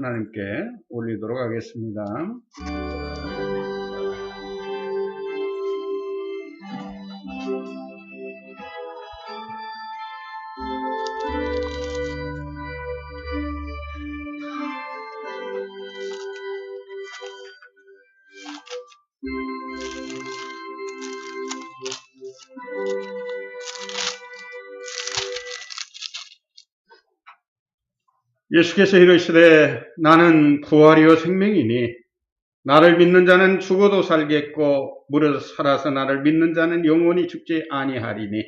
하나님께 올리도록 하겠습니다. 예수께서 이르시되 나는 부활이요 생명이니 나를 믿는 자는 죽어도 살겠고 무릇 살아서 나를 믿는 자는 영원히 죽지 아니하리니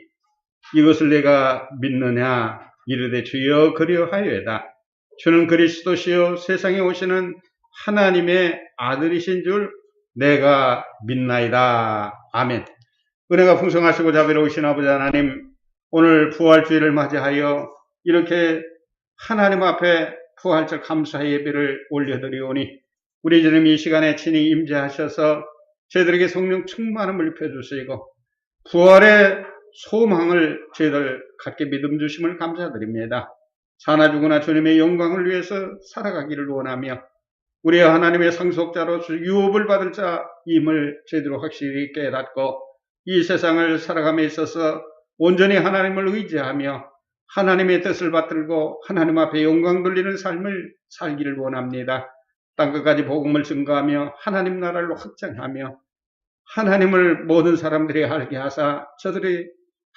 이것을 내가 믿느냐 이르되 주여 그리하여이다. 주는 그리스도시요 세상에 오시는 하나님의 아들이신 줄 내가 믿나이다. 아멘. 은혜가 풍성하시고 자비로우신 아버지 하나님, 오늘 부활주일을 맞이하여 이렇게 하나님 앞에 부활절 감사 예배를 올려드리오니 우리 주님 이 시간에 친히 임재하셔서 저희들에게 성령 충만함을 입혀주시고 부활의 소망을 저희들 갖게 믿음 주심을 감사드립니다. 사나 죽으나 주님의 영광을 위해서 살아가기를 원하며 우리 하나님의 상속자로서 유업을 받을 자임을 저희들 확실히 깨닫고 이 세상을 살아감에 있어서 온전히 하나님을 의지하며 하나님의 뜻을 받들고 하나님 앞에 영광 돌리는 삶을 살기를 원합니다. 땅끝까지 복음을 증거하며 하나님 나라를 확장하며 하나님을 모든 사람들이 알게 하사 저들이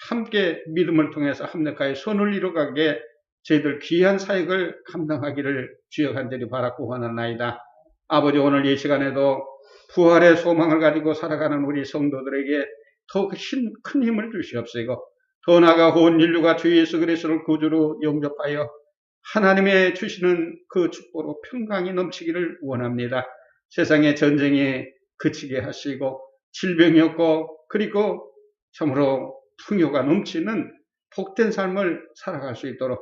함께 믿음을 통해서 합력하여 손을 이뤄가게 저희들 귀한 사역을 감당하기를 주여 간절히 바라고 원하나이다. 아버지, 오늘 이 시간에도 부활의 소망을 가지고 살아가는 우리 성도들에게 더욱 큰 힘을 주시옵시고 더 나아가 온 인류가 주 예수 그리스도를 구주로 영접하여 하나님의 주시는 그 축복으로 평강이 넘치기를 원합니다. 세상의 전쟁이 그치게 하시고 질병이 없고 그리고 참으로 풍요가 넘치는 복된 삶을 살아갈 수 있도록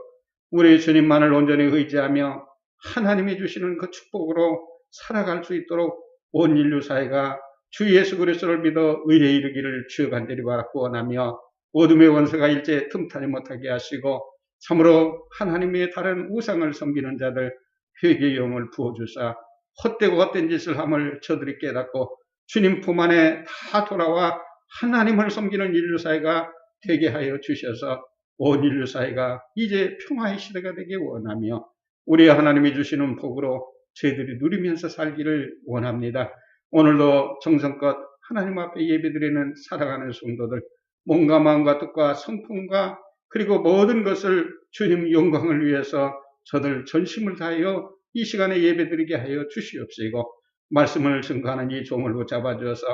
우리 주님만을 온전히 의지하며 하나님이 주시는 그 축복으로 살아갈 수 있도록 온 인류 사회가 주 예수 그리스도를 믿어 의에 이르기를 주여 간절히 바라고 원하며 어둠의 원수가 일제 틈타지 못하게 하시고 참으로 하나님의 다른 우상을 섬기는 자들 회개의 영을 부어주사 헛되고 헛된 짓을 함을 저들이 깨닫고 주님 품 안에 다 돌아와 하나님을 섬기는 인류 사회가 되게 하여 주셔서 온 인류 사회가 이제 평화의 시대가 되기 원하며 우리 하나님이 주시는 복으로 저희들이 누리면서 살기를 원합니다. 오늘도 정성껏 하나님 앞에 예배드리는 살아가는 성도들 몸과 마음과 뜻과 성품과 그리고 모든 것을 주님 영광을 위해서 저들 전심을 다하여 이 시간에 예배드리게 하여 주시옵시고 말씀을 증거하는 이 종을 붙잡아 주어서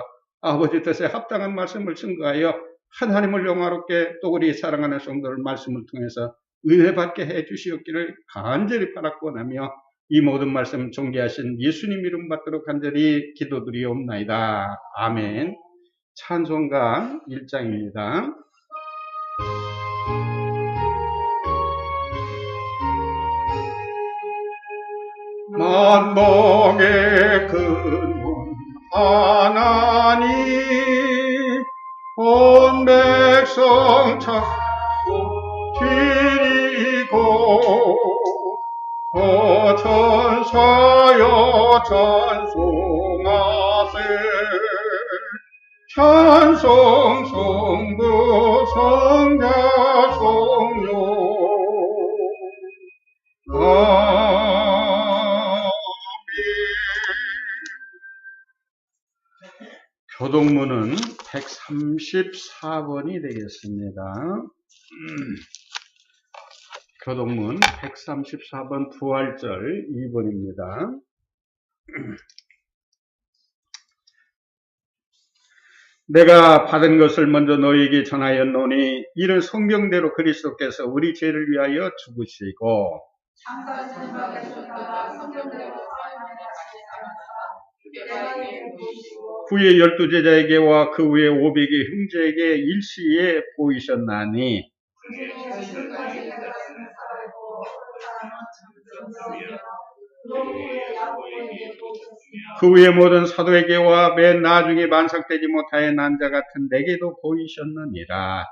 아버지 뜻에 합당한 말씀을 증거하여 하나님을 영화롭게 또 우리 사랑하는 성도를 말씀을 통해서 은혜 받게 해 주시옵기를 간절히 바라고 원하며 이 모든 말씀 존귀하신 예수님 이름 받도록 간절히 기도드리옵나이다. 아멘. 찬송가 1장입니다. 만복의 근원 하나님 온 백성 찾고 드리고 저 천사여 찬송하세 찬송 성부 성자 성령 교동문은 134번이 되겠습니다. 교동문 134번 부활절 2번입니다. 내가 받은 것을 먼저 너희에게 전하였노니 이는 성경대로 그리스도께서 우리 죄를 위하여 죽으시고 후에 12제자에게와 그 후에 500의 형제에게 일시에 보이셨나니 그 후에 모든 사도에게와 맨 나중에 만삭되지 못하여 난 자 같은 내게도 보이셨느니라.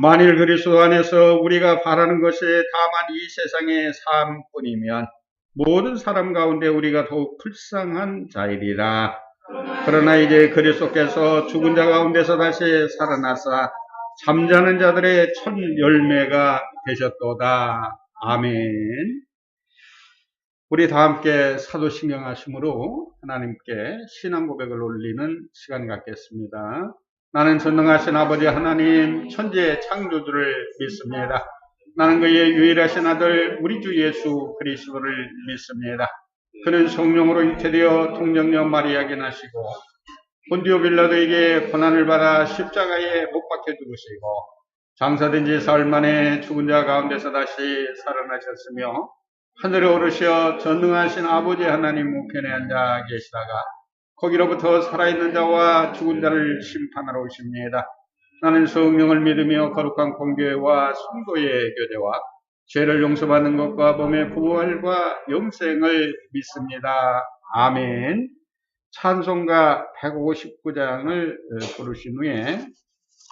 만일 그리스도 안에서 우리가 바라는 것이 다만 이 세상의 삶뿐이면 모든 사람 가운데 우리가 더욱 불쌍한 자이리라. 그러나 이제 그리스도께서 죽은 자 가운데서 다시 살아나사 잠자는 자들의 첫 열매가 되셨도다. 아멘. 우리 다 함께 사도신경 하심으로 하나님께 신앙 고백을 올리는 시간 갖겠습니다. 나는 전능하신 아버지 하나님 천지의 창조주를 믿습니다. 나는 그의 유일하신 아들 우리 주 예수 그리스도를 믿습니다. 그는 성령으로 잉태되어 동정녀 마리아에게 나시고 본디오 빌라도에게 고난을 받아 십자가에 못 박혀 죽으시고 장사된 지 사흘 만에 죽은 자 가운데서 다시 살아나셨으며 하늘에 오르시어 전능하신 아버지 하나님 우편에 앉아 계시다가 거기로부터 살아있는 자와 죽은 자를 심판하러 오십니다. 나는 성령을 믿으며 거룩한 공교회와 성도의 교제와 죄를 용서받는 것과 몸의 부활과 영생을 믿습니다. 아멘. 찬송가 159장을 부르신 후에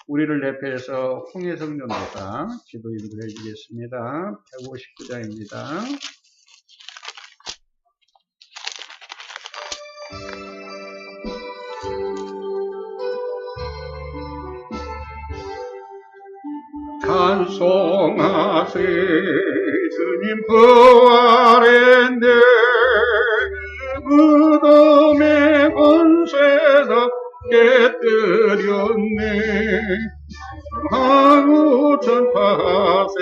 우리를 대표해서 홍혜성 전도사 기도 인도해 주겠습니다. 159장입니다. 찬송하세 주님 부활했네 무덤의 권세가 깨뜨렸네 하고 전파세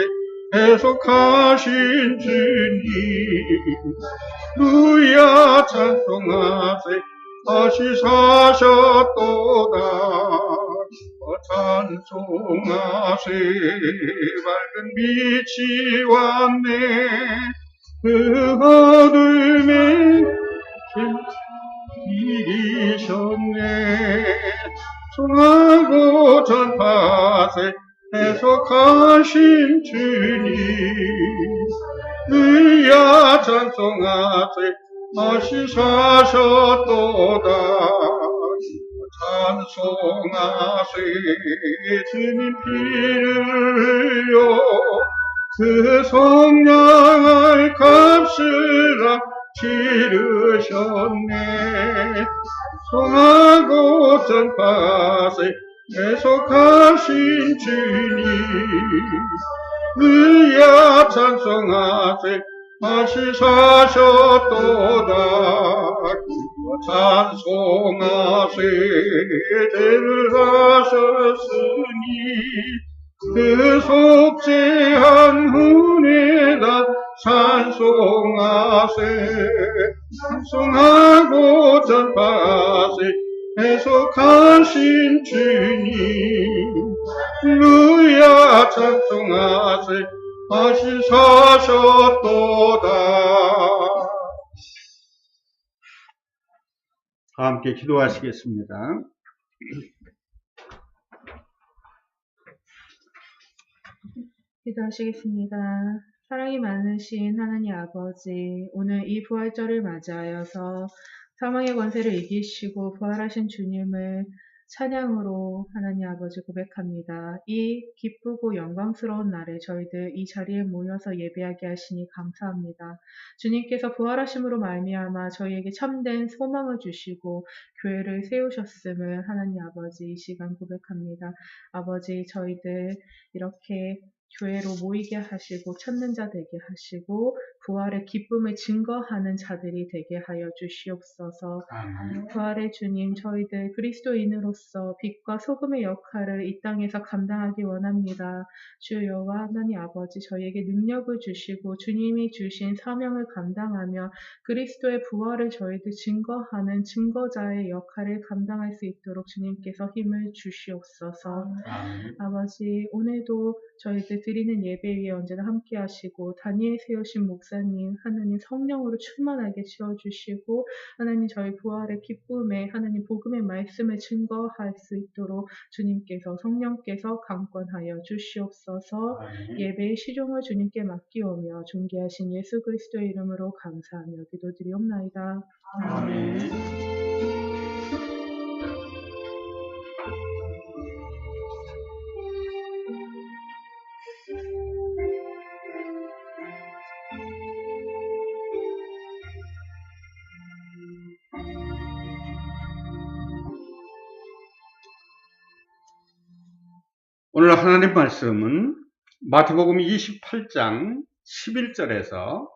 계속하신 주님 루야 찬송하세 다시 사셨도다 찬송하세 밝은 빛이 왔네 그 어둠에 이기셨네 송하고 전파세 계속하신 주님 의야 찬송하세 다시 사셨도다 찬송하세 주님 피를 흘려 그 성량의 값을 치르셨네 송하고 전파세 계속하신 주님 의야 찬송하세 다시 사셨도다 찬송하세 죄를 하셨으니 그 속죄한 은혜다 찬송하세 찬송하고 전파세 계속하신 주님 루야 찬송하세 다시 사셨도다. 함께 기도하시겠습니다. 기도하시겠습니다. 사랑이 많으신 하나님 아버지, 오늘 이 부활절을 맞이하여서 사망의 권세를 이기시고 부활하신 주님을 찬양으로 하나님 아버지 고백합니다. 이 기쁘고 영광스러운 날에 저희들 이 자리에 모여서 예배하게 하시니 감사합니다. 주님께서 부활하심으로 말미암아 저희에게 참된 소망을 주시고 교회를 세우셨음을 하나님 아버지 이 시간 고백합니다. 아버지 저희들 이렇게 교회로 모이게 하시고 찾는 자 되게 하시고 부활의 기쁨을 증거하는 자들이 되게 하여 주시옵소서. 부활의 주님, 저희들 그리스도인으로서 빛과 소금의 역할을 이 땅에서 감당하기 원합니다. 주 여호와 하나님 아버지, 저희에게 능력을 주시고 주님이 주신 사명을 감당하며 그리스도의 부활을 저희들 증거하는 증거자의 역할을 감당할 수 있도록 주님께서 힘을 주시옵소서. 아버지, 오늘도 저희들 드리는 예배 위에 언제나 함께 하시고 다니엘 세우신 목사님 하나님 성령으로 충만하게 채워주시고 하나님 저희 부활의 기쁨에 하나님 복음의 말씀을 증거할 수 있도록 주님께서 성령께서 강권하여 주시옵소서. 예배의 시종을 주님께 맡기오며 존귀하신 예수 그리스도의 이름으로 감사하며 기도드리옵나이다. 아멘. 오늘 하나님 말씀은 마태복음 28장 11절에서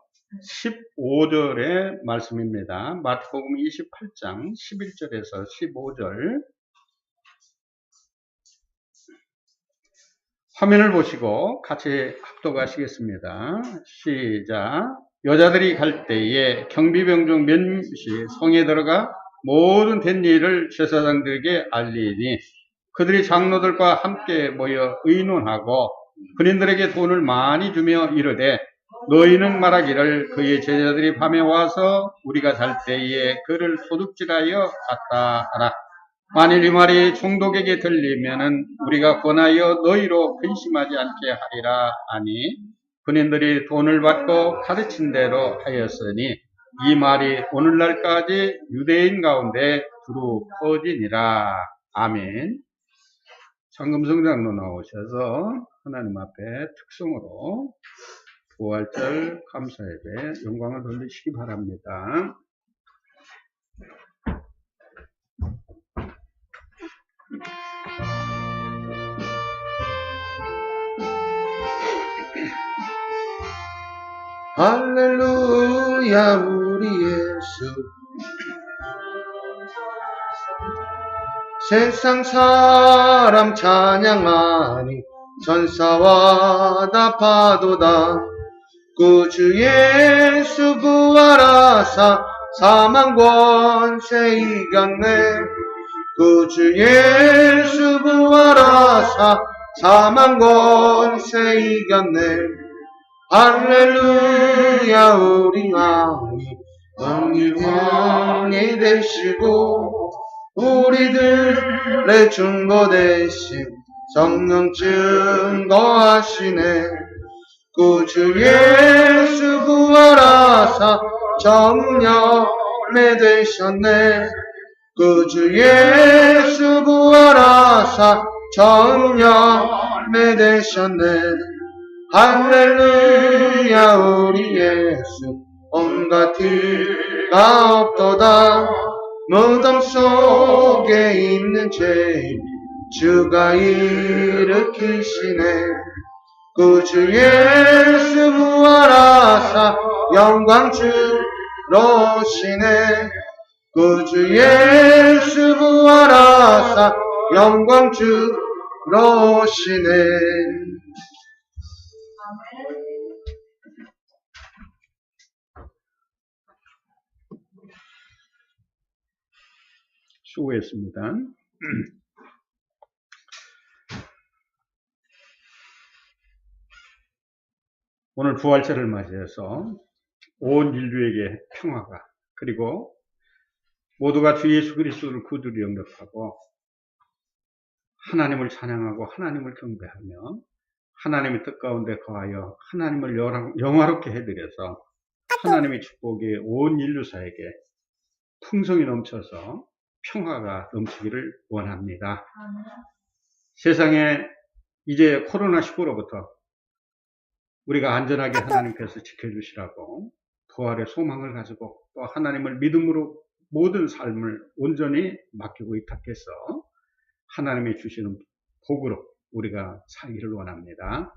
15절의 말씀입니다. 마태복음 28장 11절에서 15절. 화면을 보시고 같이 합독하시겠습니다. 시작. 여자들이 갈 때에 경비병 중 몇몇이 성에 들어가 모든 된 일을 제사장들에게 알리니 그들이 장로들과 함께 모여 의논하고 군인들에게 돈을 많이 주며 이르되 너희는 말하기를 그의 제자들이 밤에 와서 우리가 잘 때에 그를 도둑질하여 갔다 하라. 만일 이 말이 총독에게 들리면은 우리가 권하여 너희로 근심하지 않게 하리라 하니 군인들이 돈을 받고 가르친 대로 하였으니 이 말이 오늘날까지 유대인 가운데 두루 퍼지니라. 아멘. 장금성장로 나오셔서 하나님 앞에 특성으로 부활절 감사예배 영광을 돌리시기 바랍니다. 할렐루야 우리 예수 세상 사람 찬양하니 천사와 다 파도다 구주 예수 부활하사 사망 권세 이겼네 구주 예수 부활하사 사망 권세 이겼네 할렐루야 우리 왕이 왕이 되시고 우리들의 중보 대신 성령 증거하시네 구주 예수 부활하사 정령매 되셨네 구주 예수 부활하사 정령매 되셨네 할렐루야 우리 예수 온갖 티가 없도다 무덤 속에 있는 죄인 주가 일으키시네 구주 예수 부활하사 영광 주로 오시네 구주 예수 부활하사 영광 주로 오시네 수고했습니다. 오늘 부활절을 맞이해서 온 인류에게 평화가 그리고 모두가 주 예수 그리스도를 구주로 영접하고 하나님을 찬양하고 하나님을 경배하며 하나님의 뜻 가운데 거하여 하나님을 영화롭게 해드려서 하나님의 축복이 온 인류사에게 풍성이 넘쳐서 평화가 넘치기를 원합니다. 세상에 이제 코로나19로부터 우리가 안전하게 하나님께서 지켜주시라고 부활의 소망을 가지고 또 하나님을 믿음으로 모든 삶을 온전히 맡기고 위탁해서 하나님이 주시는 복으로 우리가 살기를 원합니다.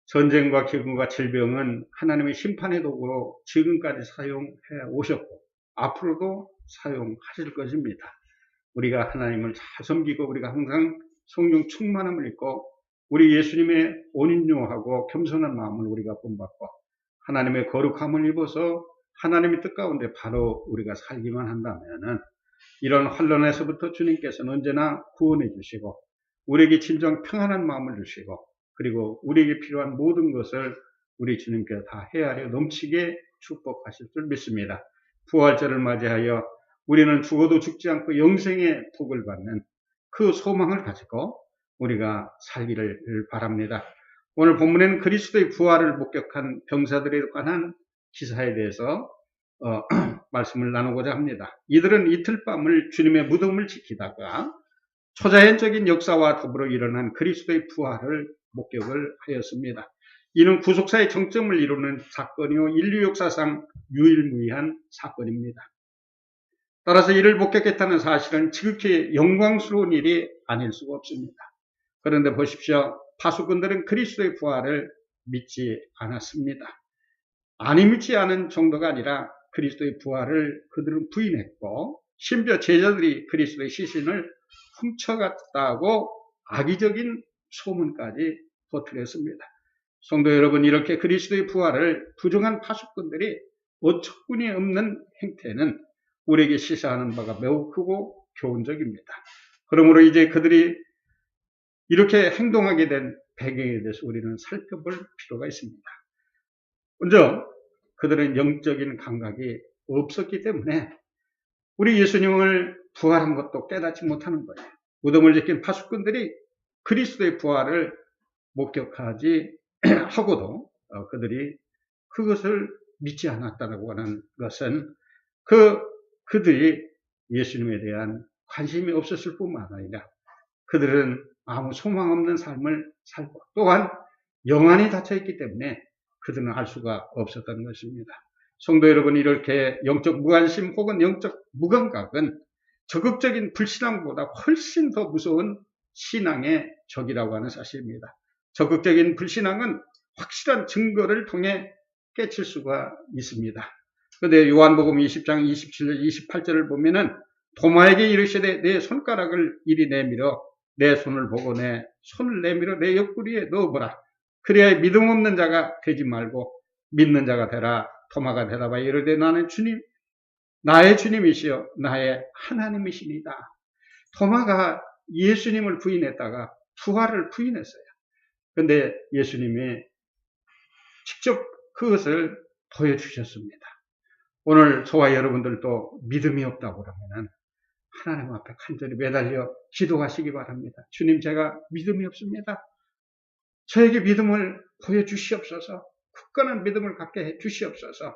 전쟁과 기근과 질병은 하나님의 심판의 도구로 지금까지 사용해 오셨고 앞으로도 사용하실 것입니다. 우리가 하나님을 잘 섬기고 우리가 항상 성령 충만함을 입고 우리 예수님의 온인용하고 겸손한 마음을 우리가 본받고 하나님의 거룩함을 입어서 하나님의 뜻 가운데 바로 우리가 살기만 한다면은 이런 환란에서부터 주님께서는 언제나 구원해 주시고 우리에게 진정 평안한 마음을 주시고 그리고 우리에게 필요한 모든 것을 우리 주님께서 다 헤아려 넘치게 축복하실 줄 믿습니다. 부활절을 맞이하여 우리는 죽어도 죽지 않고 영생의 복을 받는 그 소망을 가지고 우리가 살기를 바랍니다. 오늘 본문에는 그리스도의 부활을 목격한 병사들에 관한 기사에 대해서 말씀을 나누고자 합니다. 이들은 이틀 밤을 주님의 무덤을 지키다가 초자연적인 역사와 더불어 일어난 그리스도의 부활을 목격을 하였습니다. 이는 구속사의 정점을 이루는 사건이요 인류 역사상 유일무이한 사건입니다. 따라서 이를 목격했다는 사실은 지극히 영광스러운 일이 아닐 수가 없습니다. 그런데 보십시오. 파수꾼들은 그리스도의 부활을 믿지 않았습니다. 안 믿지 않은 정도가 아니라 그리스도의 부활을 그들은 부인했고, 심지어 제자들이 그리스도의 시신을 훔쳐갔다고 악의적인 소문까지 퍼뜨렸습니다. 성도 여러분, 이렇게 그리스도의 부활을 부정한 파수꾼들이 어처구니 없는 행태는 우리에게 시사하는 바가 매우 크고 교훈적입니다. 그러므로 이제 그들이 이렇게 행동하게 된 배경에 대해서 우리는 살펴볼 필요가 있습니다. 먼저 그들은 영적인 감각이 없었기 때문에 우리 예수님을 부활한 것도 깨닫지 못하는 거예요. 무덤을 지킨 파수꾼들이 그리스도의 부활을 목격하지 하고도 그들이 그것을 믿지 않았다고 하는 것은 그들이 예수님에 대한 관심이 없었을 뿐만 아니라 그들은 아무 소망 없는 삶을 살고 또한 영안이 닫혀있기 때문에 그들은 알 수가 없었던 것입니다. 성도 여러분, 이렇게 영적 무관심 혹은 영적 무감각은 적극적인 불신앙보다 훨씬 더 무서운 신앙의 적이라고 하는 사실입니다. 적극적인 불신앙은 확실한 증거를 통해 깨칠 수가 있습니다. 그런데 요한복음 20장 27절 28절을 보면은 도마에게 이르시되 내 손가락을 이리 내밀어 내 손을 보고 내 손을 내밀어 내 옆구리에 넣어보라. 그래야 믿음 없는 자가 되지 말고 믿는 자가 되라. 도마가 대답하여 이르되 나는 주님, 나의 주님이시여 나의 하나님이시니다. 도마가 예수님을 부인했다가 부활을 부인했어요. 그런데 예수님이 직접 그것을 보여주셨습니다. 오늘 저와 여러분들도 믿음이 없다고 그러면은 하나님 앞에 간절히 매달려 기도하시기 바랍니다. 주님, 제가 믿음이 없습니다. 저에게 믿음을 보여주시옵소서, 굳건한 믿음을 갖게 해 주시옵소서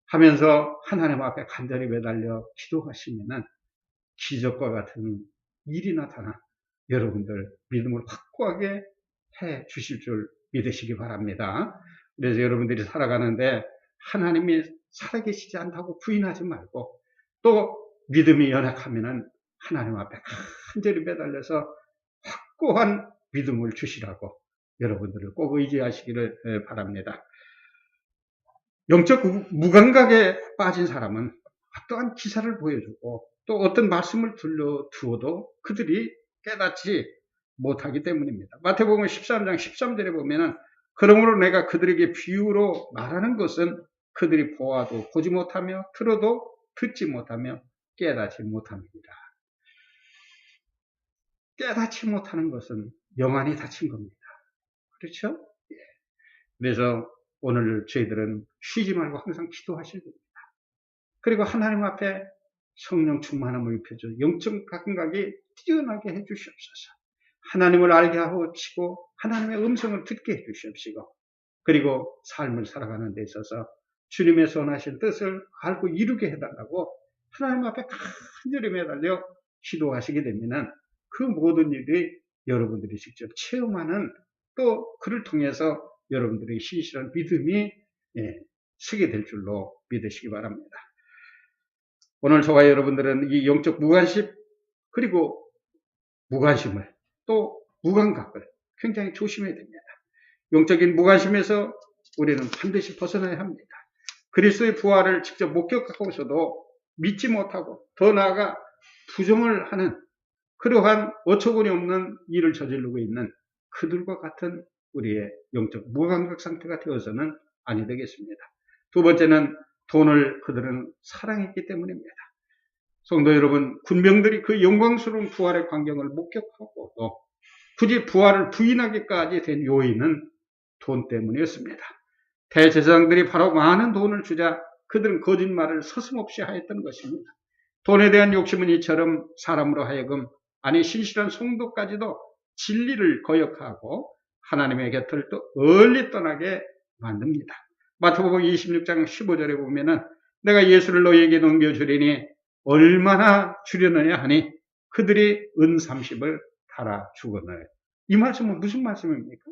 하면서 하나님 앞에 간절히 매달려 기도하시면은 기적과 같은 일이 나타나 여러분들 믿음을 확고하게 해 주실 줄 믿으시기 바랍니다. 그래서 여러분들이 살아가는데 하나님이 살아계시지 않다고 부인하지 말고 또 믿음이 연약하면은 하나님 앞에 간절히 매달려서 확고한 믿음을 주시라고 여러분들을 꼭 의지하시기를 바랍니다. 영적 무감각에 빠진 사람은 어떠한 기사를 보여주고 또 어떤 말씀을 들려두어도 그들이 깨닫지 못하기 때문입니다. 마태복음 13장 13절에 보면은 그러므로 내가 그들에게 비유로 말하는 것은 그들이 보아도 보지 못하며 들어도 듣지 못하며 깨닫지 못합니다. 깨닫지 못하는 것은 영안이 닫힌 겁니다. 그렇죠? 예. 그래서 오늘 저희들은 쉬지 말고 항상 기도하셔야 됩니다. 그리고 하나님 앞에 성령 충만함을 입혀줘 영적 감각이 뛰어나게 해주시옵소서. 하나님을 알게 하고 치고 하나님의 음성을 듣게 해주시옵시고 그리고 삶을 살아가는 데 있어서 주님의 선하신 뜻을 알고 이루게 해달라고 하나님 앞에 간절히 매달려 기도하시게 되면은 그 모든 일이 여러분들이 직접 체험하는 또 그를 통해서 여러분들의 신실한 믿음이 서게 될 줄로 믿으시기 바랍니다. 오늘 저와 여러분들은 이 영적 무관심 그리고 무관심을 또 무감각을 굉장히 조심해야 됩니다. 영적인 무관심에서 우리는 반드시 벗어나야 합니다. 그리스도의 부활을 직접 목격하고서도 믿지 못하고 더 나아가 부정을 하는 그러한 어처구니 없는 일을 저지르고 있는 그들과 같은 우리의 영적 무감각 상태가 되어서는 아니 되겠습니다. 두 번째는 돈을 그들은 사랑했기 때문입니다. 성도 여러분, 군병들이 그 영광스러운 부활의 광경을 목격하고도 굳이 부활을 부인하기까지 된 요인은 돈 때문이었습니다. 대제사장들이 바로 많은 돈을 주자 그들은 거짓말을 서슴없이 하였던 것입니다. 돈에 대한 욕심은 이처럼 사람으로 하여금 아니 신실한 성도까지도 진리를 거역하고 하나님의 곁을 또 얼리 떠나게 만듭니다. 마태복음 26장 15절에 보면은 내가 예수를 너희에게 넘겨주리니 얼마나 주려느냐 하니 그들이 은 30을 팔아 주거늘. 이 말씀은 무슨 말씀입니까?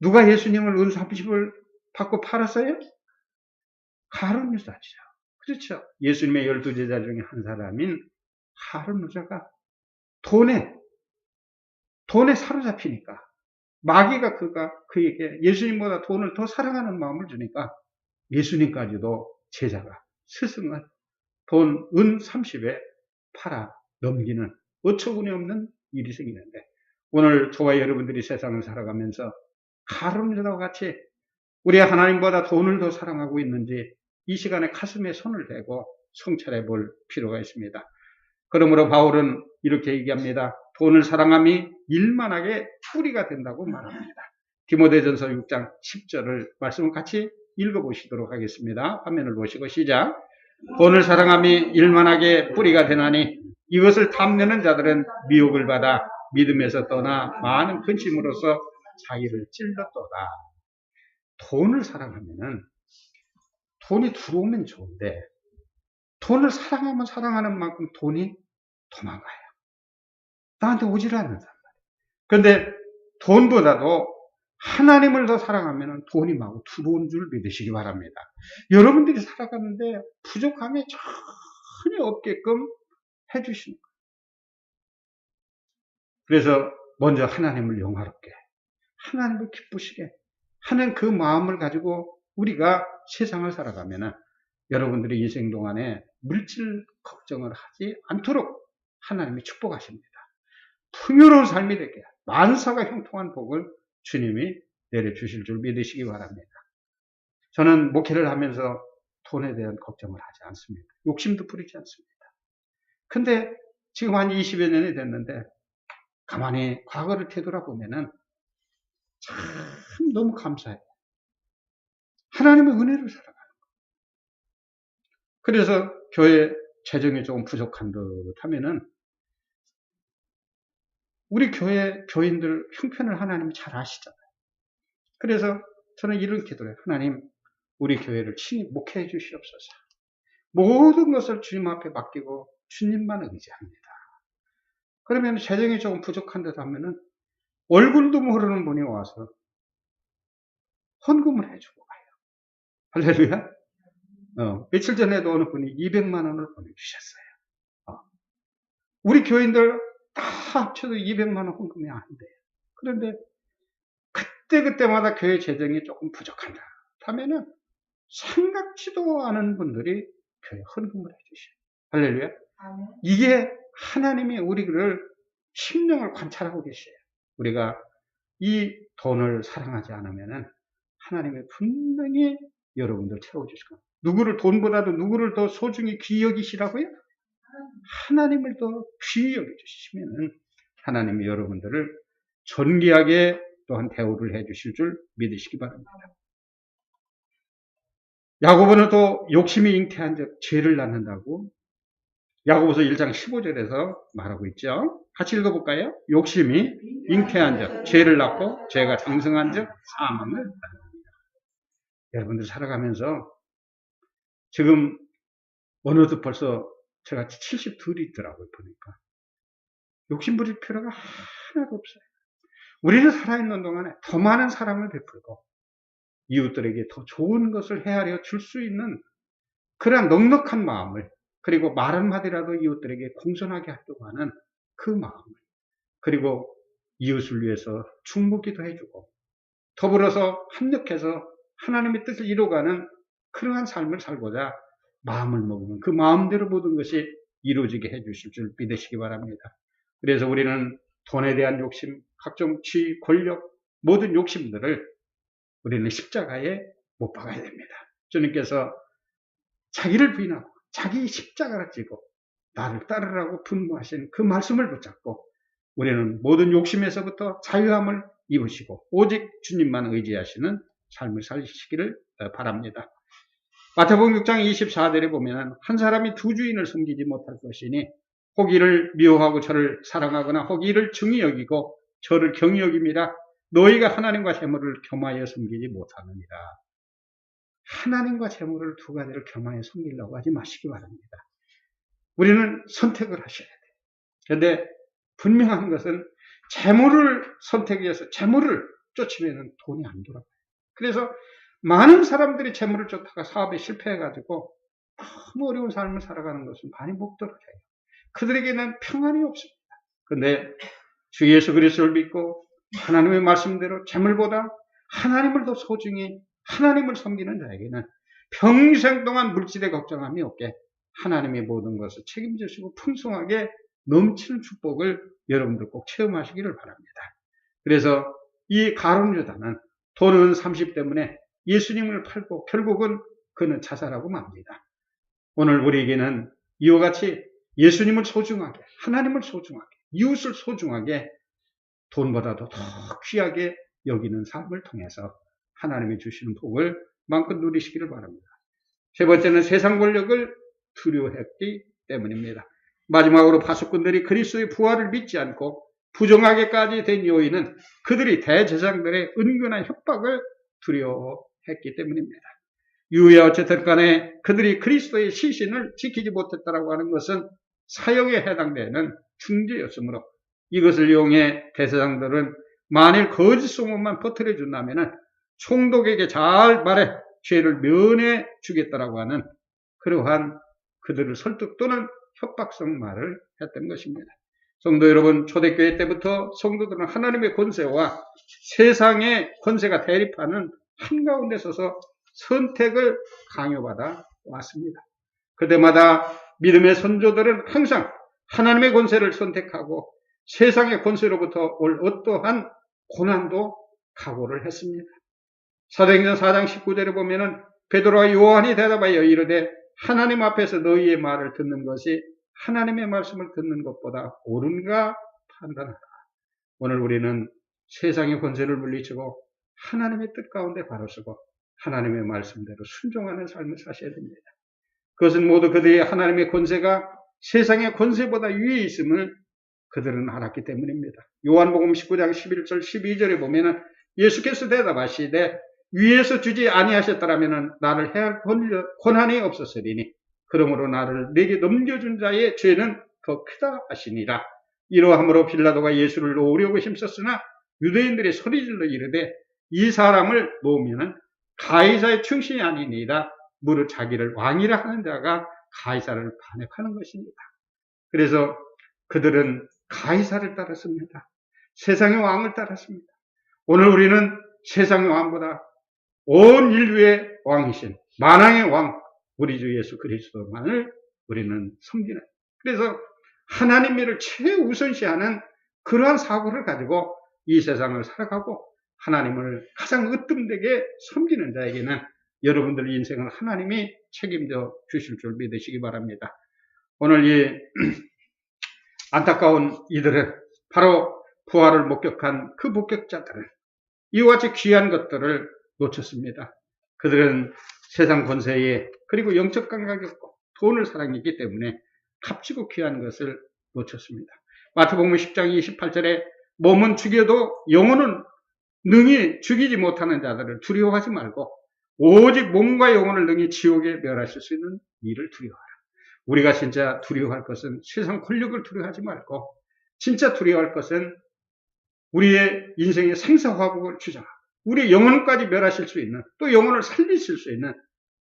누가 예수님을 은 30을 받고 팔았어요? 가룟 유다죠. 그렇죠. 예수님의 12제자 중에 한 사람인 가룟 유다가 돈에 돈에 사로잡히니까 마귀가 그에게 예수님보다 돈을 더 사랑하는 마음을 주니까 예수님까지도 제자가 스승을 돈 은 30에 팔아 넘기는 어처구니 없는 일이 생기는데, 오늘 저와 여러분들이 세상을 살아가면서 가룟유다와 같이 우리 하나님보다 돈을 더 사랑하고 있는지 이 시간에 가슴에 손을 대고 성찰해 볼 필요가 있습니다. 그러므로 바울은 이렇게 얘기합니다. 돈을 사랑함이 일만하게 뿌리가 된다고 말합니다. 디모데전서 6장 10절을 말씀을 같이 읽어보시도록 하겠습니다. 화면을 보시고 시작. 돈을 사랑함이 일만하게 뿌리가 되나니 이것을 탐내는 자들은 미혹을 받아 믿음에서 떠나 많은 근심으로써 자기를 찔렀도다. 돈을 사랑하면은 돈이 들어오면 좋은데 돈을 사랑하면 사랑하는 만큼 돈이 도망가요. 나한테 오지를 않는단 말이에요. 그런데 돈보다도 하나님을 더 사랑하면 돈이 마구 들어온 줄 믿으시기 바랍니다. 여러분들이 살아가는데 부족함이 전혀 없게끔 해주시는 거예요. 그래서 먼저 하나님을 영화롭게, 하나님을 기쁘시게 하는 그 마음을 가지고 우리가 세상을 살아가면 여러분들의 인생 동안에 물질 걱정을 하지 않도록 하나님이 축복하십니다. 풍요로운 삶이 되게 만사가 형통한 복을 주님이 내려주실 줄 믿으시기 바랍니다. 저는 목회를 하면서 돈에 대한 걱정을 하지 않습니다. 욕심도 부리지 않습니다. 근데 지금 한 20여 년이 됐는데 가만히 과거를 되돌아보면은 참 너무 감사해요. 하나님의 은혜를 살아가는 거예요. 그래서 교회 재정이 조금 부족한 듯 하면은 우리 교회 교인들 형편을 하나님이 잘 아시잖아요. 그래서 저는 이런 기도를 해요. 하나님, 우리 교회를 친히 목회해 주시옵소서. 모든 것을 주님 앞에 맡기고 주님만 의지합니다. 그러면 재정이 조금 부족한 듯 하면은 얼굴도 모르는 분이 와서 헌금을 해주고 가요. 할렐루야. 며칠 전에도 어느 분이 200만 원을 보내주셨어요. 우리 교인들 다 합쳐도 200만 원 헌금이 안 돼요. 그런데 그때마다 교회 재정이 조금 부족한다 하면은 생각지도 않은 분들이 교회 헌금을 해주셔요. 할렐루야. 이게 하나님이 우리를 심령을 관찰하고 계셔요. 우리가 이 돈을 사랑하지 않으면은 하나님이 분명히 여러분들 채워주실 겁니다. 누구를 돈보다도 누구를 더 소중히 귀히 여기시라고요? 하나님을 더 귀히 여겨주시면은 하나님이 여러분들을 존귀하게 또한 대우를 해주실 줄 믿으시기 바랍니다. 야고보는 또 욕심이 잉태한 즉 죄를 낳는다고 야고보서 1장 15절에서 말하고 있죠. 같이 읽어볼까요? 욕심이 잉태한 즉 죄를 낳고 죄가 장성한 즉 사망을 낳는다. 여러분들 살아가면서 지금 어느덧 벌써 제가 72이 있더라고요. 보니까 욕심 부릴 필요가 하나도 없어요. 우리는 살아있는 동안에 더 많은 사랑을 베풀고 이웃들에게 더 좋은 것을 헤아려 줄 수 있는 그러한 넉넉한 마음을, 그리고 말 한마디라도 이웃들에게 공손하게 하려고 하는 그 마음을, 그리고 이웃을 위해서 충고기도 해주고 더불어서 합력해서 하나님의 뜻을 이루어가는 그러한 삶을 살고자 마음을 먹으면 그 마음대로 모든 것이 이루어지게 해주실 줄 믿으시기 바랍니다. 그래서 우리는 돈에 대한 욕심, 각종 쥐, 권력, 모든 욕심들을 우리는 십자가에 못 박아야 됩니다. 주님께서 자기를 부인하고 자기 십자가를 지고 나를 따르라고 분부하신 그 말씀을 붙잡고 우리는 모든 욕심에서부터 자유함을 입으시고 오직 주님만 의지하시는 삶을 살시기를 바랍니다. 마태복음 6장 24절에 보면 한 사람이 두 주인을 섬기지 못할 것이니 혹 이를 미워하고 저를 사랑하거나 혹 이를 중히 여기고 저를 경히 여깁니다. 너희가 하나님과 재물을 겸하여 섬기지 못하느니라. 하나님과 재물을 두 가지를 겸하여 섬기려고 하지 마시기 바랍니다. 우리는 선택을 하셔야 돼요. 그런데 분명한 것은 재물을 선택해서 재물을 쫓으면 돈이 안 돌아가요. 그래서 많은 사람들이 재물을 쫓다가 사업에 실패해가지고 너무 어려운 삶을 살아가는 것은 많이 못 들어가요. 그들에게는 평안이 없습니다. 그런데 주 예수 그리스도를 믿고 하나님의 말씀대로 재물보다 하나님을 더 소중히 하나님을 섬기는 자에게는 평생 동안 물질에 걱정함이 없게 하나님의 모든 것을 책임지시고 풍성하게 넘치는 축복을 여러분들 꼭 체험하시기를 바랍니다. 그래서 이 가룟 유다는 돈은 30 때문에 예수님을 팔고 결국은 그는 자살하고 맙니다. 오늘 우리에게는 이와 같이 예수님을 소중하게, 하나님을 소중하게, 이웃을 소중하게 돈보다도 더 귀하게 여기는 삶을 통해서 하나님이 주시는 복을 마음껏 누리시기를 바랍니다. 세 번째는 세상 권력을 두려워했기 때문입니다. 마지막으로 파수꾼들이 그리스도의 부활을 믿지 않고 부정하게까지 된 요인은 그들이 대제사장들의 은근한 협박을 두려워했기 때문입니다. 이후에 어쨌든 간에 그들이 그리스도의 시신을 지키지 못했다라고 하는 것은 사형에 해당되는 중죄였으므로 이것을 이용해 대제사장들은 만일 거짓 소문만 퍼뜨려 준다면 총독에게 잘 말해 죄를 면해 주겠다라고 하는 그러한 그들을 설득 또는 협박성 말을 했던 것입니다. 성도 여러분, 초대교회 때부터 성도들은 하나님의 권세와 세상의 권세가 대립하는 한가운데 서서 선택을 강요받아 왔습니다. 그때마다 믿음의 선조들은 항상 하나님의 권세를 선택하고 세상의 권세로부터 올 어떠한 고난도 각오를 했습니다. 사도행전 4장 19절에 보면은 베드로와 요한이 대답하여 이르되 하나님 앞에서 너희의 말을 듣는 것이 하나님의 말씀을 듣는 것보다 옳은가 판단하라. 오늘 우리는 세상의 권세를 물리치고 하나님의 뜻 가운데 바로 서고 하나님의 말씀대로 순종하는 삶을 사셔야 됩니다. 그것은 모두 그들의 하나님의 권세가 세상의 권세보다 위에 있음을 그들은 알았기 때문입니다. 요한복음 19장 11절 12절에 보면은 예수께서 대답하시되 위에서 주지 아니하셨더라면 나를 해할 권한이 없었으리니 그러므로 나를 내게 넘겨준 자의 죄는 더 크다 하시니라. 이러함으로 빌라도가 예수를 놓으려고 힘썼으나 유대인들이 소리질러 이르되 이 사람을 놓으면 가이사의 충신이 아니니이다. 무릇 자기를 왕이라 하는 자가 가이사를 반역하는 것입니다. 그래서 그들은 가이사를 따랐습니다. 세상의 왕을 따랐습니다. 오늘 우리는 세상의 왕보다 온 인류의 왕이신 만왕의 왕 우리 주 예수 그리스도만을 우리는 섬기는, 그래서 하나님 일을 최우선시하는 그러한 사고를 가지고 이 세상을 살아가고 하나님을 가장 으뜸되게 섬기는 자에게는 여러분들 인생을 하나님이 책임져 주실 줄 믿으시기 바랍니다. 오늘 이 안타까운 이들은 바로 부활을 목격한 그 목격자들은 이와 같이 귀한 것들을 놓쳤습니다. 그들은 세상 권세에 그리고 영적 감각이 없고 돈을 사랑했기 때문에 값지고 귀한 것을 놓쳤습니다. 마태복음 10장 28절에 몸은 죽여도 영혼은 능히 죽이지 못하는 자들을 두려워하지 말고 오직 몸과 영혼을 능히 지옥에 멸하실 수 있는 일을 두려워하라. 우리가 진짜 두려워할 것은 세상 권력을 두려워하지 말고 진짜 두려워할 것은 우리의 인생의 생사화복을 주장하고 우리의 영혼까지 멸하실 수 있는, 또 영혼을 살리실 수 있는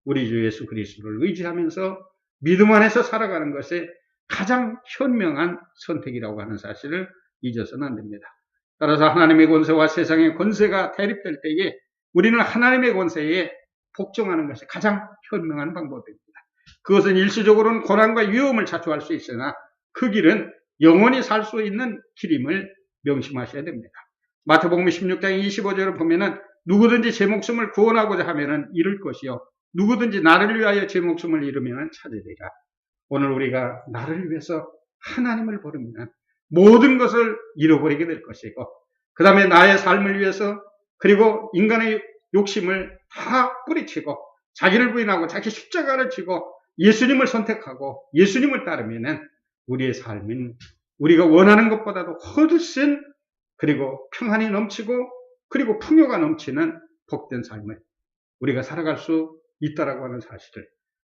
우리 주 예수 그리스도를 의지하면서 믿음 안에서 살아가는 것이 가장 현명한 선택이라고 하는 사실을 잊어서는 안 됩니다. 따라서 하나님의 권세와 세상의 권세가 대립될 때에 우리는 하나님의 권세에 복종하는 것이 가장 현명한 방법입니다. 그것은 일시적으로는 고난과 위험을 자초할 수 있으나 그 길은 영원히 살 수 있는 길임을 명심하셔야 됩니다. 마태복음 16장 25절을 보면은 누구든지 제 목숨을 구원하고자 하면은 잃을 것이요 누구든지 나를 위하여 제 목숨을 잃으면 찾으리라. 오늘 우리가 나를 위해서 하나님을 버리면 모든 것을 잃어버리게 될 것이고, 그 다음에 나의 삶을 위해서 그리고 인간의 욕심을 다 뿌리치고 자기를 부인하고 자기 십자가를 지고 예수님을 선택하고 예수님을 따르면은 우리의 삶은 우리가 원하는 것보다도 훨씬 그리고 평안이 넘치고 그리고 풍요가 넘치는 복된 삶을 우리가 살아갈 수 있다라고 하는 사실을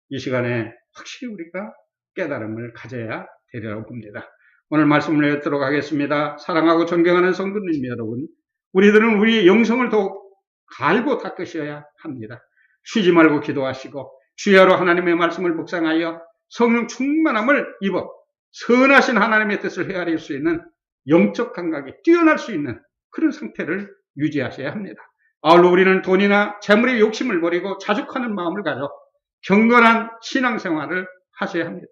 이 시간에 확실히 우리가 깨달음을 가져야 되리라고 봅니다. 오늘 말씀을 읽도록 하겠습니다. 사랑하고 존경하는 성도님 여러분, 우리들은 우리의 영성을 더욱 갈고 닦으셔야 합니다. 쉬지 말고 기도하시고 주야로 하나님의 말씀을 묵상하여 성령 충만함을 입어 선하신 하나님의 뜻을 헤아릴 수 있는 영적 감각이 뛰어날 수 있는 그런 상태를 유지하셔야 합니다. 아울러 우리는 돈이나 재물의 욕심을 버리고 자족하는 마음을 가져 경건한 신앙생활을 하셔야 합니다.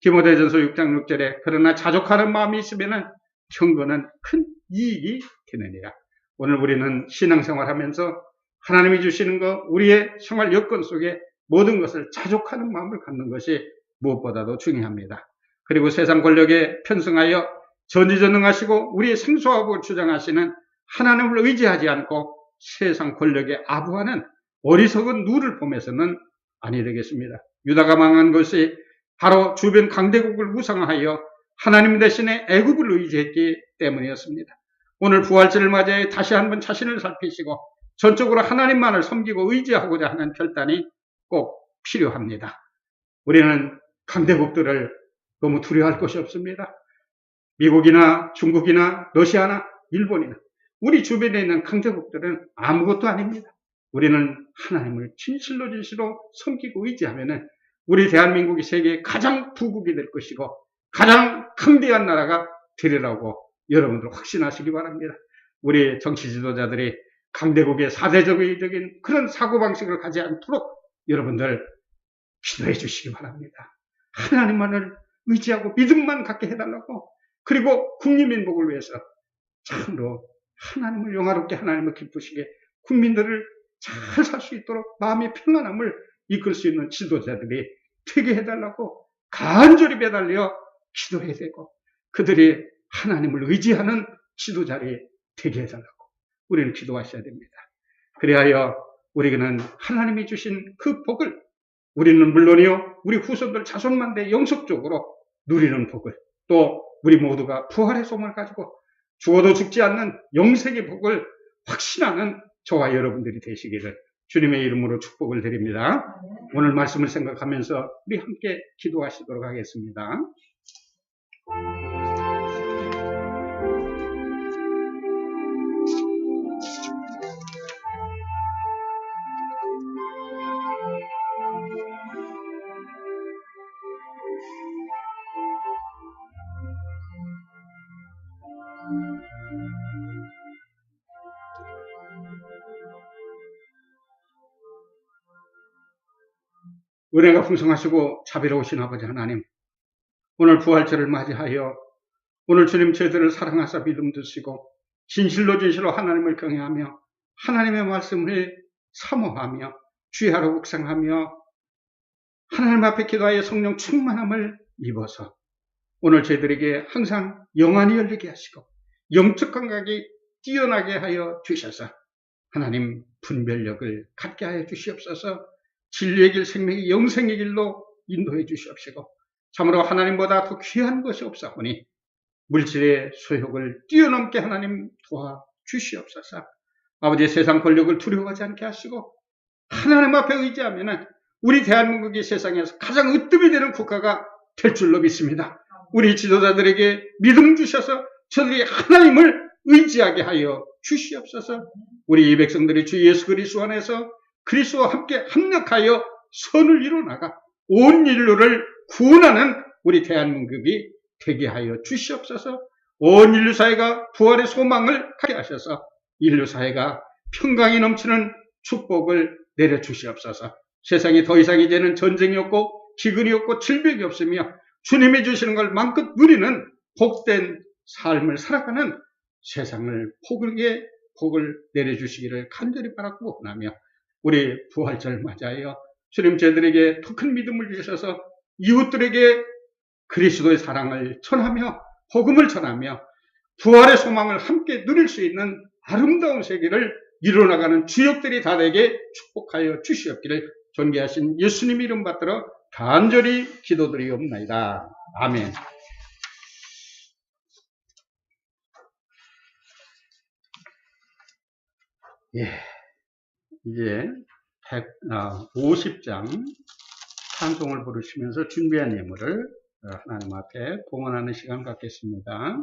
디모데전서 6장 6절에 그러나 자족하는 마음이 있으면 경건은 큰 이익이 되느니라. 오늘 우리는 신앙생활하면서 하나님이 주시는 것, 우리의 생활 여건 속에 모든 것을 자족하는 마음을 갖는 것이 무엇보다도 중요합니다. 그리고 세상 권력에 편승하여 전지전능하시고 우리의 생소하고 주장하시는 하나님을 의지하지 않고 세상 권력에 아부하는 어리석은 누를 보면서는 아니 되겠습니다. 유다가 망한 것이 바로 주변 강대국을 우상하여 하나님 대신에 애굽을 의지했기 때문이었습니다. 오늘 부활절을 맞이해 다시 한번 자신을 살피시고 전적으로 하나님만을 섬기고 의지하고자 하는 결단이 꼭 필요합니다. 우리는 강대국들을 너무 두려워할 것이 없습니다. 미국이나 중국이나 러시아나 일본이나 우리 주변에 있는 강대국들은 아무것도 아닙니다. 우리는 하나님을 진실로 섬기고 의지하면 우리 대한민국이 세계의 가장 부국이 될 것이고 가장 강대한 나라가 되리라고 여러분들 확신하시기 바랍니다. 우리 정치 지도자들이 강대국의 사대적인 그런 사고방식을 가지 않도록 여러분들 기도해 주시기 바랍니다. 하나님만을 의지하고 믿음만 갖게 해달라고, 그리고 국민민복을 위해서 참으로 하나님을 영화롭게, 하나님을 기쁘시게 국민들을 잘 살 수 있도록 마음의 평안함을 이끌 수 있는 지도자들이 되게 해달라고 간절히 매달려 기도해야 되고, 그들이 하나님을 의지하는 지도자들이 되게 해달라고 우리는 기도하셔야 됩니다. 그리하여 우리는 하나님이 주신 그 복을, 우리는 물론이요 우리 후손들 자손만대 영속적으로 누리는 복을, 또 우리 모두가 부활의 소망을 가지고 죽어도 죽지 않는 영생의 복을 확신하는 저와 여러분들이 되시기를 주님의 이름으로 축복을 드립니다. 오늘 말씀을 생각하면서 우리 함께 기도하시도록 하겠습니다. 은혜가 풍성하시고 자비로우신 아버지 하나님, 오늘 부활절을 맞이하여 오늘 주님 저희들을 사랑하사 믿음 두시고 진실로 하나님을 경외하며 하나님의 말씀을 사모하며 주의하러 묵상하며 하나님 앞에 기도하여 성령 충만함을 입어서 오늘 저희들에게 항상 영안이 열리게 하시고 영적 감각이 뛰어나게 하여 주셔서 하나님 분별력을 갖게 하여 주시옵소서. 진리의 길, 생명의 영생의 길로 인도해 주시옵시고 참으로 하나님보다 더 귀한 것이 없사오니 물질의 소욕을 뛰어넘게 하나님 도와주시옵소서. 아버지, 세상 권력을 두려워하지 않게 하시고 하나님 앞에 의지하면 우리 대한민국이 세상에서 가장 으뜸이 되는 국가가 될 줄로 믿습니다. 우리 지도자들에게 믿음 주셔서 저들이 하나님을 의지하게 하여 주시옵소서. 우리 이 백성들이 주 예수 그리스도 안에서 그리스도와 함께 합력하여 선을 이루어나가 온 인류를 구원하는 우리 대한민국이 되게 하여 주시옵소서. 온 인류 사회가 부활의 소망을 갖게 하셔서 인류 사회가 평강이 넘치는 축복을 내려주시옵소서. 세상이 더 이상 이제는 전쟁이 없고 기근이 없고 질병이 없으며 주님이 주시는 걸 마음껏 누리는 복된 삶을 살아가는 세상을 복을 내려주시기를 간절히 바라고 원하며 우리 부활절 맞이하여 주님 저희들에게 더 큰 믿음을 주셔서 이웃들에게 그리스도의 사랑을 전하며 복음을 전하며 부활의 소망을 함께 누릴 수 있는 아름다운 세계를 이루어나가는 주역들이 다 되게 축복하여 주시옵기를 존귀하신 예수님 이름 받들어 간절히 기도드리옵나이다. 아멘. 이제 50장 찬송을 부르시면서 준비한 예물을 하나님 앞에 봉헌하는 시간 갖겠습니다.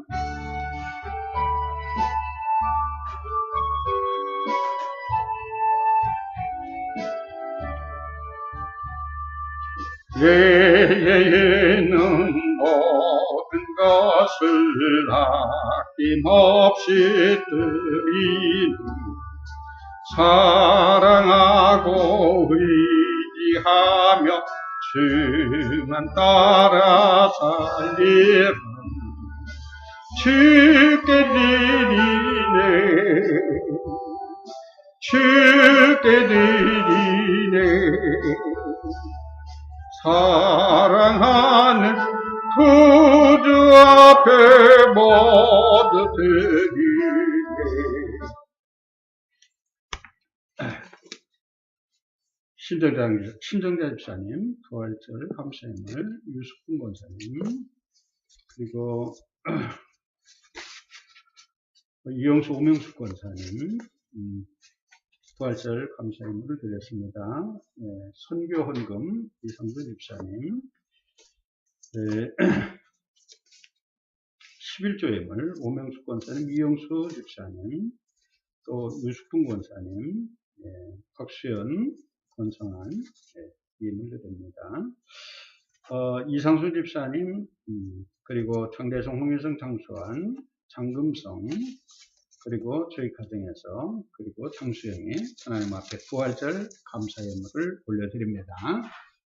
예에는 모든 것을 아낌없이 드리니 사랑하고 의지하며 주만 따라 살리라. 주께 드리네 주께 드리네 사랑하는 구주 앞에 모두 드리네. 신정자 집사님, 부활절 감사행을 유숙분 권사님, 그리고 이영수 오명숙 권사님, 부활절 감사행을 드렸습니다. 네, 선교 헌금 이성주 집사님, 네, 11조예물 오명숙 권사님, 이영수 집사님, 또 유숙분 권사님, 네, 박수연 권성한 예물 드립니다. 이상수 집사님, 그리고 장대성, 홍일성, 장수환, 장금성, 그리고 저희 가정에서, 그리고 장수영의 하나님 앞에 부활절 감사 예물을 올려드립니다.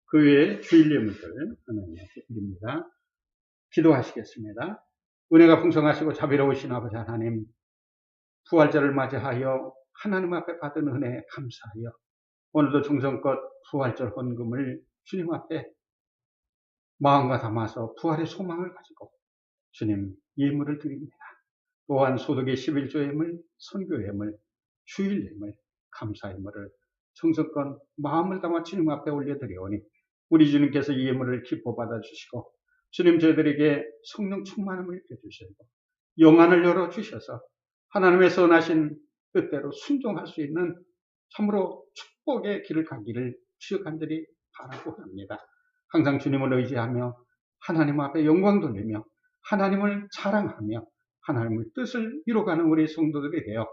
그 외에 주일 예물들 하나님 앞에 드립니다. 기도하시겠습니다. 은혜가 풍성하시고 자비로우신 아버지 하나님, 부활절을 맞이하여 하나님 앞에 받은 은혜에 감사하여 오늘도 정성껏 부활절 헌금을 주님 앞에 마음과 담아서 부활의 소망을 가지고 주님 예물을 드립니다. 또한 소득의 11조 예물, 선교 예물, 주일 예물, 감사 예물을 정성껏 마음을 담아 주님 앞에 올려드리오니 우리 주님께서 이 예물을 기뻐 받아주시고 주님 저희들에게 성령 충만함을 입혀주시고 영안을 열어주셔서 하나님의 선하신 뜻대로 순종할 수 있는 참으로 축복의 길을 가기를 주여 간절히 바라고 합니다. 항상 주님을 의지하며 하나님 앞에 영광 돌리며 하나님을 자랑하며 하나님의 뜻을 이루어가는 우리 성도들이 되어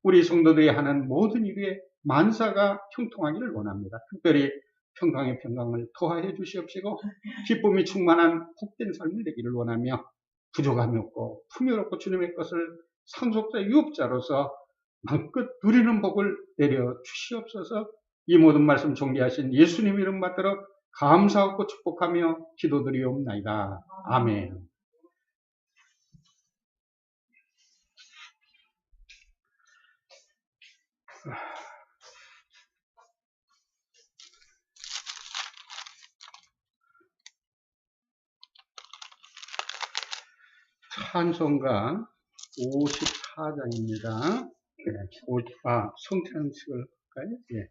우리 성도들이 하는 모든 일에 만사가 형통하기를 원합니다. 특별히 평강의 평강을 더하여 주시옵시고 기쁨이 충만한 복된 삶을 되기를 원하며 부족함이 없고 풍요롭고 주님의 것을 상속자 유업자로서 마음껏 누리는 복을 내려 주시옵소서. 이 모든 말씀 종리하신 예수님 이름 받들어 감사하고 축복하며 기도드리옵나이다. 아멘. 찬송가 54장입니다. 성찬식을 할까요? 예.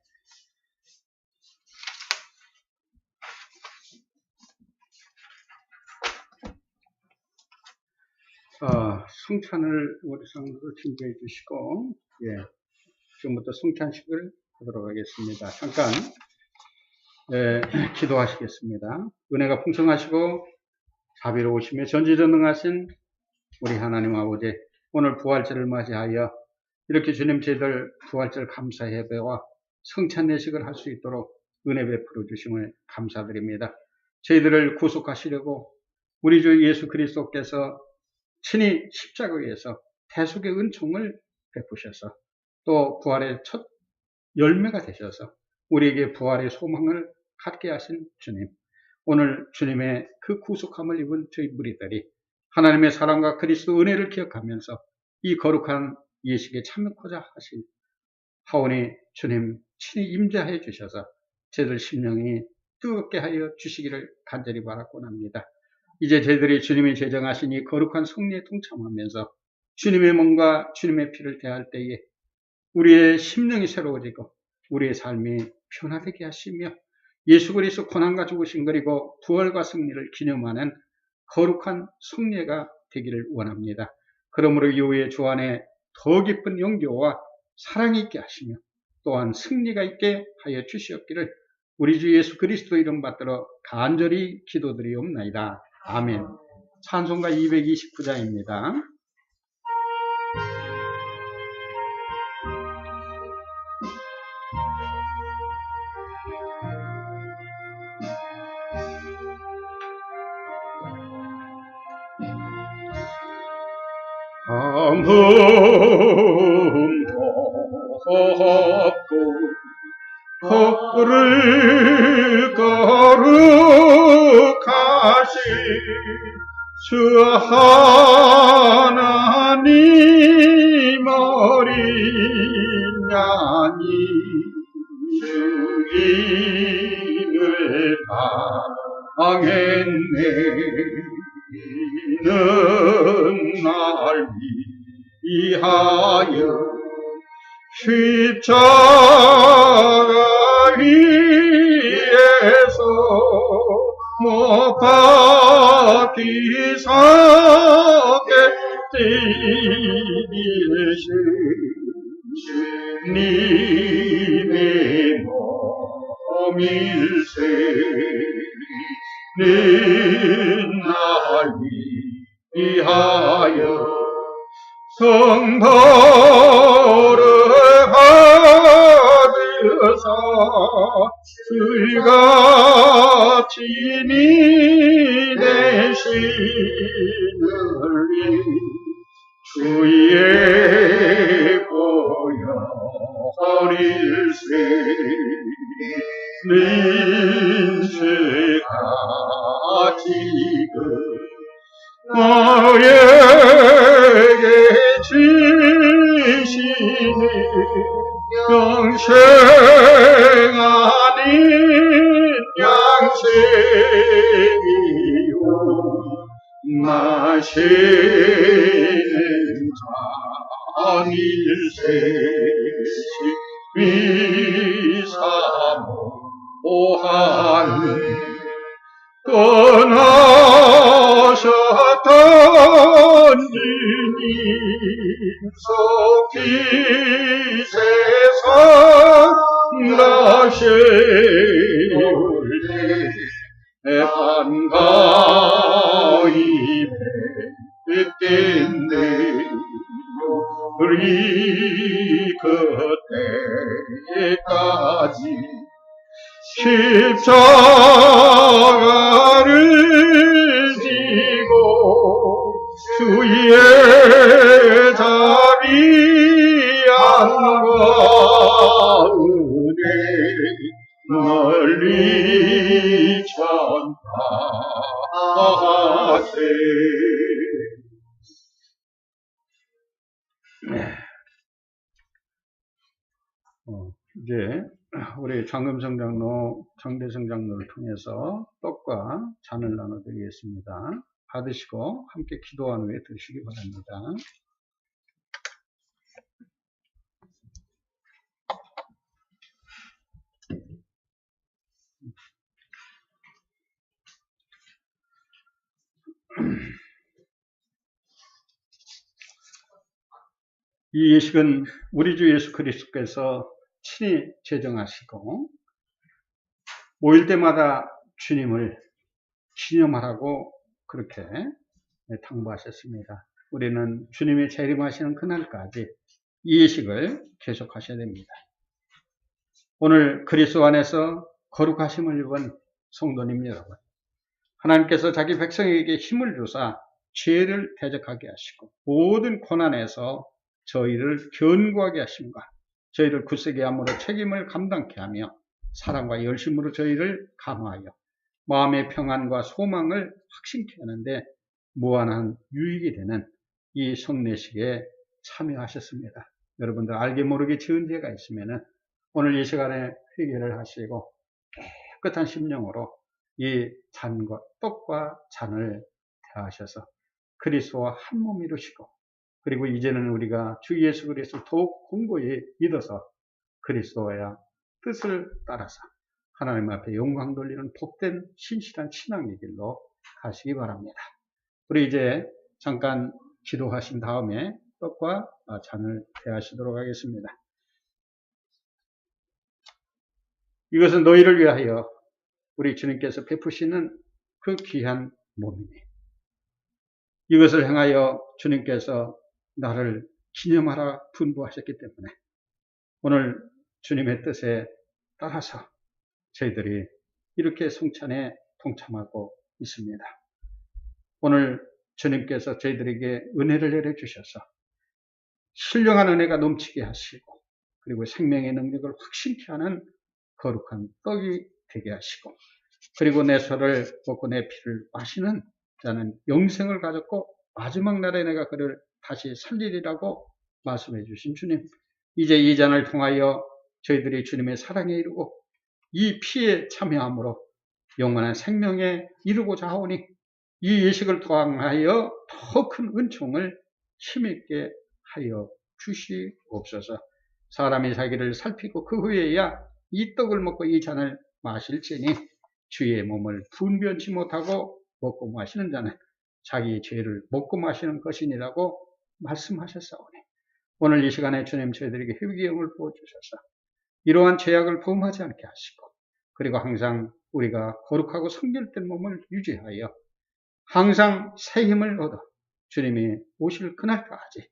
성찬을 우리 성도들 준비해 주시고, 예. 지금부터 성찬식을 하도록 하겠습니다. 잠깐, 기도하시겠습니다. 은혜가 풍성하시고, 자비로우시며 전지전능하신 우리 하나님 아버지, 오늘 부활절을 맞이하여 이렇게 주님 저희들 부활절 감사 예배와 성찬 예식을 할 수 있도록 은혜 베풀어 주심을 감사드립니다. 저희들을 구속하시려고 우리 주 예수 그리스도께서 친히 십자가에서 대속의 은총을 베푸셔서 또 부활의 첫 열매가 되셔서 우리에게 부활의 소망을 갖게 하신 주님, 오늘 주님의 그 구속함을 입은 저희 무리들이 하나님의 사랑과 그리스도 은혜를 기억하면서 이 거룩한 예식에 참여하고자 하신 하오니 주님 친히 임재하여 주셔서 저희들 심령이 뜨겁게 하여 주시기를 간절히 바라곤 합니다. 이제 저희들이 주님이 제정하신 이 거룩한 성례에 동참하면서 주님의 몸과 주님의 피를 대할 때에 우리의 심령이 새로워지고 우리의 삶이 변화되게 하시며 예수 그리스도 고난과 죽으신 그리고 부활과 승리를 기념하는 거룩한 성례가 되기를 원합니다. 그러므로 이후에 주 안에 더 깊은 영교와 사랑이 있게 하시며 또한 승리가 있게 하여 주시옵기를 우리 주 예수 그리스도 이름 받들어 간절히 기도드리옵나이다. 아멘. 찬송가 229장입니다. 아무도 없고 거꾸를 거룩하신 주 하나님 어린 양이 죽임을 당했네. 이는 날 위하여 십자가 위에서 못 박히사게 뛰리신 주님의 몸일세. 는 날 위하여 성도를 받으사 술같이 니 되시느니 주의 보혈일세. 민수가 지금 나에게 주시니 영생 아닌 양생이요 마시는 잔일세. 미사모 오한 떠나셨던 주님 속히 세상 다시 올 때 반가이 뵙겠네. 우리 그때까지 십자가를 지고 주의 자비 양과 은혜 널리 전파하세. 이제 우리 장금성 장로, 장대성 장로를 통해서 떡과 잔을 나눠드리겠습니다. 받으시고 함께 기도한 후에 드시기 바랍니다. 이 예식은 우리 주 예수 그리스도께서 친히 제정하시고 모일 때마다 주님을 기념하라고 그렇게 당부하셨습니다. 우리는 주님이 재림하시는 그날까지 이 예식을 계속하셔야 됩니다. 오늘 그리스도 안에서 거룩하심을 입은 성도님 여러분, 하나님께서 자기 백성에게 힘을 주사 죄를 대적하게 하시고 모든 고난에서 저희를 견고하게 하심과 저희를 굳세게 함으로 책임을 감당케 하며 사랑과 열심으로 저희를 강화하여 마음의 평안과 소망을 확신케 하는데 무한한 유익이 되는 이 성례식에 참여하셨습니다. 여러분들 알게 모르게 지은 죄가 있으면 오늘 이 시간에 회개를 하시고 깨끗한 심령으로 이 잔과 떡과 잔을 대하셔서 그리스도와 한 몸 이루시고, 그리고 이제는 우리가 주 예수 그리스도를 더욱 공고히 믿어서 그리스도의 뜻을 따라서 하나님 앞에 영광 돌리는 복된 신실한 신앙의 길로 가시기 바랍니다. 우리 이제 잠깐 기도하신 다음에 떡과 잔을 대하시도록 하겠습니다. 이것은 너희를 위하여 우리 주님께서 베푸시는 그 귀한 몸이니 이것을 행하여 주님께서 나를 기념하라 분부하셨기 때문에 오늘 주님의 뜻에 따라서 저희들이 이렇게 성찬에 동참하고 있습니다. 오늘 주님께서 저희들에게 은혜를 내려주셔서 신령한 은혜가 넘치게 하시고 그리고 생명의 능력을 확신케 하는 거룩한 떡이 되게 하시고 그리고 내 살을 먹고 내 피를 마시는 자는 영생을 가졌고 마지막 날에 내가 그를 다시 살리리라고 말씀해 주신 주님, 이제 이 잔을 통하여 저희들이 주님의 사랑에 이르고 이 피에 참여함으로 영원한 생명에 이르고자 하오니 이 예식을 통하여 더 큰 은총을 힘있게 하여 주시옵소서. 사람이 자기를 살피고 그 후에야 이 떡을 먹고 이 잔을 마실지니 주의 몸을 분변치 못하고 먹고 마시는 자는 자기 죄를 먹고 마시는 것이니라고 말씀하셨사오니 오늘 이 시간에 주님 저희들에게 회개의 영을 부어주셔서 이러한 죄악을 범하지 않게 하시고 그리고 항상 우리가 거룩하고 성결된 몸을 유지하여 항상 새 힘을 얻어 주님이 오실 그날까지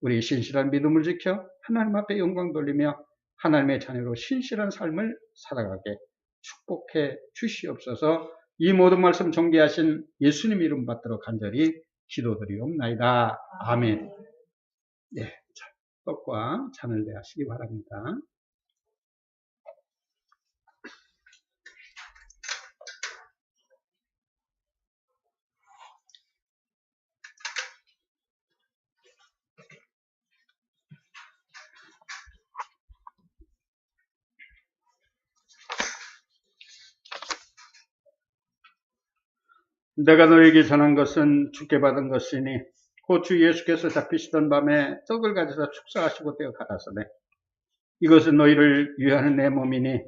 우리 신실한 믿음을 지켜 하나님 앞에 영광 돌리며 하나님의 자녀로 신실한 삶을 살아가게 축복해 주시옵소서. 이 모든 말씀 전개하신 예수님 이름 받들어 간절히 기도드리옵나이다. 아멘. 네, 떡과 잔을 내하시기 바랍니다. 내가 너에게 전한 것은 주께 받은 것이니 곧 주 예수께서 잡히시던 밤에 떡을 가져다 축사하시고 떼어 가라사대 이것은 너희를 위하는 내 몸이니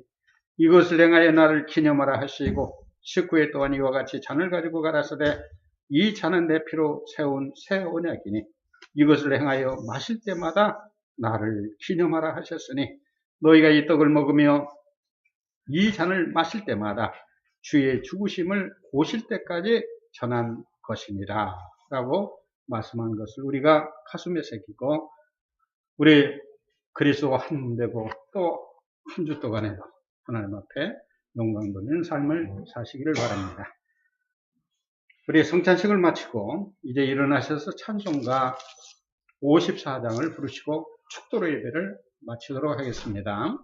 이것을 행하여 나를 기념하라 하시고 식후에 또한 이와 같이 잔을 가지고 가라사대 이 잔은 내 피로 세운 새 언약이니 이것을 행하여 마실 때마다 나를 기념하라 하셨으니 너희가 이 떡을 먹으며 이 잔을 마실 때마다 주의 죽으심을 오실 때까지 전한 것이니라 라고 말씀한 것을 우리가 가슴에 새기고 우리 그리스도와 한 되고 또 한 주 동안에도 하나님 앞에 영광 돌리는 삶을 사시기를 바랍니다. 우리 성찬식을 마치고 이제 일어나셔서 찬송가 54장을 부르시고 축도로 예배를 마치도록 하겠습니다.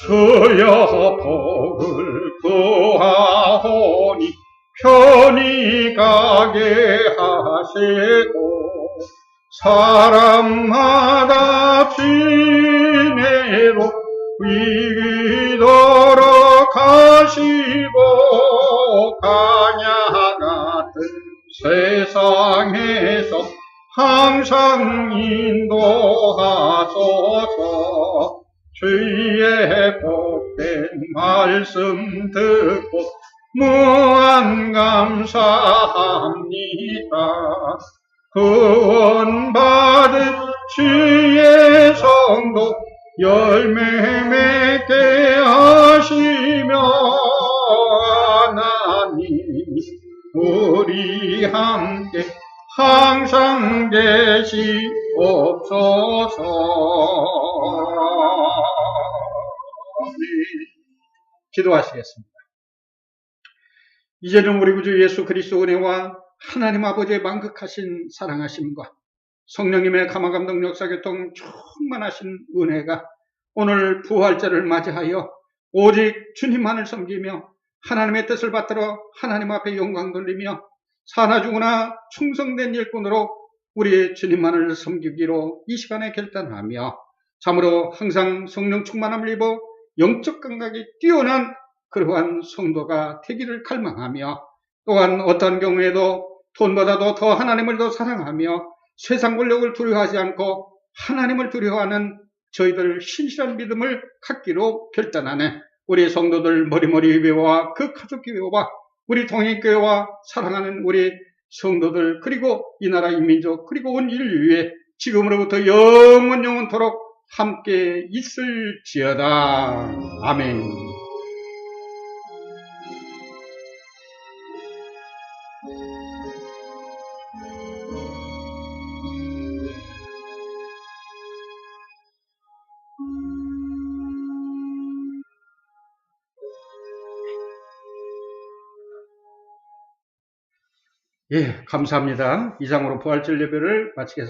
주여 복을 구하오니 편히 가게 하시고 사람마다 지내로 위기도록 하시고 가냐 같은 세상에서 항상 인도하소서. 주의 복된 말씀 듣고 무한 감사합니다. 구원받은 주의 성도 열매 맺게 하시며 하나님 우리 함께 항상 계시옵소서. 기도하시겠습니다. 이제는 우리 구주 예수 그리스도 은혜와 하나님 아버지의 만극하신 사랑하심과 성령님의 감화감동 역사교통 충만하신 은혜가 오늘 부활절을 맞이하여 오직 주님만을 섬기며 하나님의 뜻을 받들어 하나님 앞에 영광 돌리며 사나 죽으나 충성된 일꾼으로 우리 주님만을 섬기기로 이 시간에 결단하며 참으로 항상 성령 충만함을 입어 영적 감각이 뛰어난 그러한 성도가 되기를 갈망하며 또한 어떤 경우에도 돈보다도 더 하나님을 더 사랑하며 세상 권력을 두려워하지 않고 하나님을 두려워하는 저희들 신실한 믿음을 갖기로 결단하는 우리 성도들 머리머리 교회와 그 가족 교회와 우리 동행교회와 사랑하는 우리 성도들 그리고 이 나라 인민족 그리고 온 인류에 지금으로부터 영원토록 함께 있을지어다. 아멘. 예, 감사합니다. 이상으로 부활절 예배를 마치겠습니다.